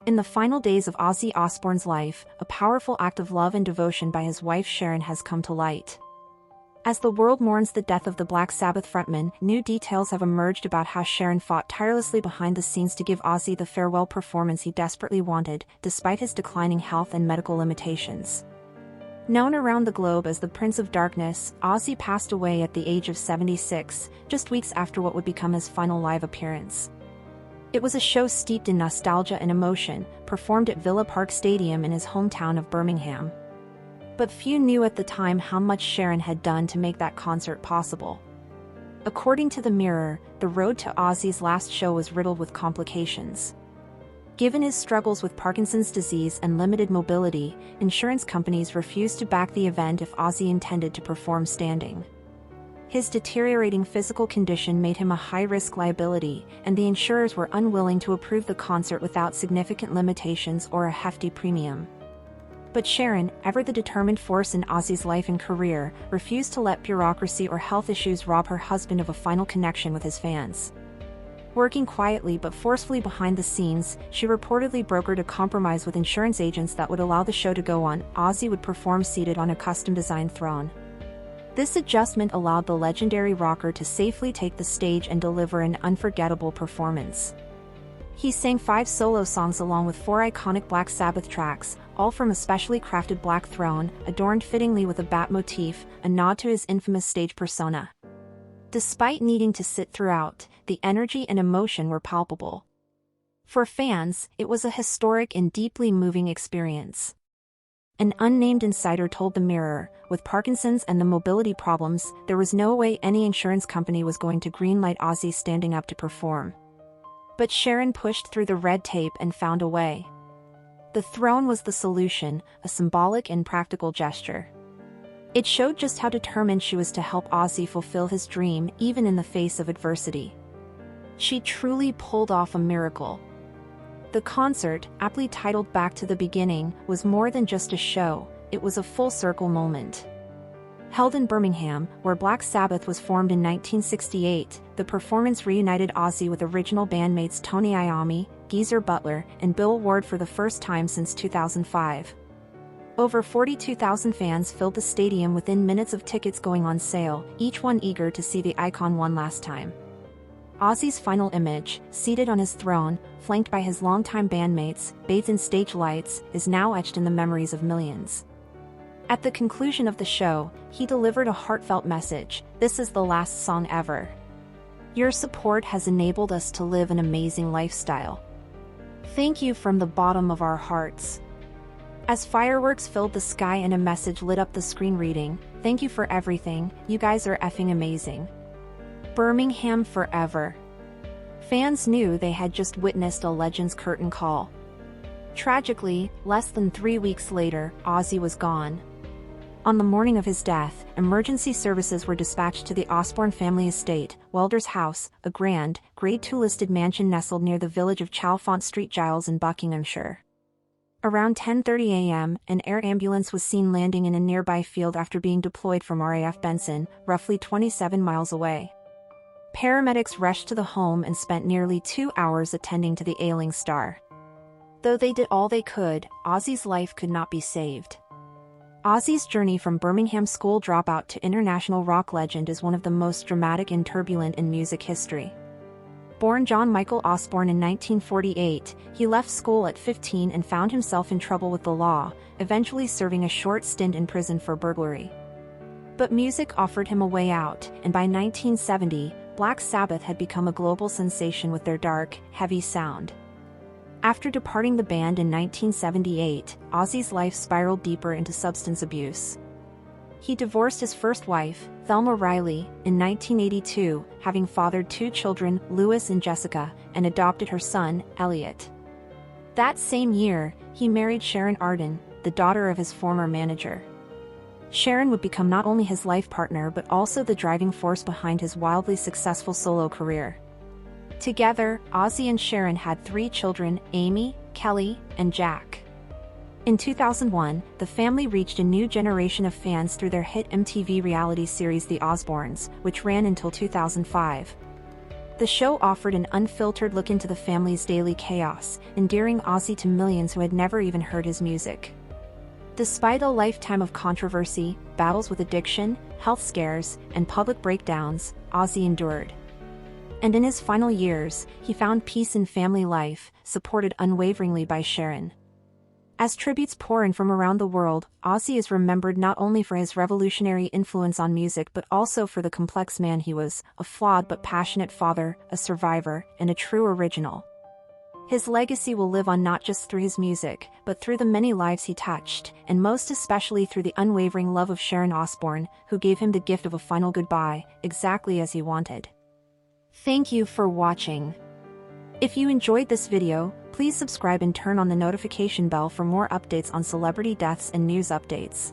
In the final days of Ozzy Osbourne's life, a powerful act of love and devotion by his wife Sharon has come to light. As the world mourns the death of the Black Sabbath frontman, new details have emerged about how Sharon fought tirelessly behind the scenes to give Ozzy the farewell performance he desperately wanted, despite his declining health and medical limitations. Known around the globe as the Prince of Darkness, Ozzy passed away at the age of 76, just weeks after what would become his final live appearance. It was a show steeped in nostalgia and emotion, performed at Villa Park Stadium in his hometown of Birmingham. But few knew at the time how much Sharon had done to make that concert possible. According to the Mirror, the road to Ozzy's last show was riddled with complications. Given his struggles with Parkinson's disease and limited mobility, insurance companies refused to back the event if Ozzy intended to perform standing. His deteriorating physical condition made him a high-risk liability, and the insurers were unwilling to approve the concert without significant limitations or a hefty premium. But Sharon, ever the determined force in Ozzy's life and career, refused to let bureaucracy or health issues rob her husband of a final connection with his fans. Working quietly but forcefully behind the scenes, she reportedly brokered a compromise with insurance agents that would allow the show to go on. Ozzy would perform seated on a custom-designed throne. This adjustment allowed the legendary rocker to safely take the stage and deliver an unforgettable performance. He sang 5 solo songs along with 4 iconic Black Sabbath tracks, all from a specially crafted black throne, adorned fittingly with a bat motif, a nod to his infamous stage persona. Despite needing to sit throughout, the energy and emotion were palpable. For fans, it was a historic and deeply moving experience. An unnamed insider told the Mirror, with Parkinson's and the mobility problems, there was no way any insurance company was going to greenlight Ozzy standing up to perform. But Sharon pushed through the red tape and found a way. The throne was the solution, a symbolic and practical gesture. It showed just how determined she was to help Ozzy fulfill his dream, even in the face of adversity. She truly pulled off a miracle. The concert, aptly titled Back to the Beginning, was more than just a show, it was a full-circle moment. Held in Birmingham, where Black Sabbath was formed in 1968, the performance reunited Ozzy with original bandmates Tony Iommi, Geezer Butler, and Bill Ward for the first time since 2005. Over 42,000 fans filled the stadium within minutes of tickets going on sale, each one eager to see the icon one last time. Ozzy's final image, seated on his throne, flanked by his longtime bandmates, bathed in stage lights, is now etched in the memories of millions. At the conclusion of the show, he delivered a heartfelt message: "This is the last song ever. Your support has enabled us to live an amazing lifestyle. Thank you from the bottom of our hearts." As fireworks filled the sky and a message lit up the screen reading, "Thank you for everything, you guys are effing amazing. Birmingham forever." Fans knew they had just witnessed a legend's curtain call. Tragically, less than 3 weeks later, Ozzy was gone. On the morning of his death, emergency services were dispatched to the Osbourne family estate, Welders House, a grand, Grade II listed mansion nestled near the village of Chalfont Street, Giles in Buckinghamshire. Around 10:30 a.m., an air ambulance was seen landing in a nearby field after being deployed from RAF Benson, roughly 27 miles away. Paramedics rushed to the home and spent nearly 2 hours attending to the ailing star. Though they did all they could, Ozzy's life could not be saved. Ozzy's journey from Birmingham school dropout to international rock legend is one of the most dramatic and turbulent in music history. Born John Michael Osbourne in 1948, he left school at 15 and found himself in trouble with the law, eventually serving a short stint in prison for burglary. But music offered him a way out, and by 1970, Black Sabbath had become a global sensation with their dark, heavy sound. After departing the band in 1978, Ozzy's life spiraled deeper into substance abuse. He divorced his first wife, Thelma Riley, in 1982, having fathered 2 children, Louis and Jessica, and adopted her son, Elliot. That same year, he married Sharon Osbourne, the daughter of his former manager. Sharon would become not only his life partner but also the driving force behind his wildly successful solo career. Together, Ozzy and Sharon had 3 children, Amy, Kelly, and Jack. In 2001, the family reached a new generation of fans through their hit MTV reality series The Osbournes, which ran until 2005. The show offered an unfiltered look into the family's daily chaos, endearing Ozzy to millions who had never even heard his music. Despite a lifetime of controversy, battles with addiction, health scares, and public breakdowns, Ozzy endured. And in his final years, he found peace in family life, supported unwaveringly by Sharon. As tributes pour in from around the world, Ozzy is remembered not only for his revolutionary influence on music but also for the complex man he was, a flawed but passionate father, a survivor, and a true original. His legacy will live on not just through his music, but through the many lives he touched, and most especially through the unwavering love of Sharon Osbourne, who gave him the gift of a final goodbye, exactly as he wanted. Thank you for watching. If you enjoyed this video, please subscribe and turn on the notification bell for more updates on celebrity deaths and news updates.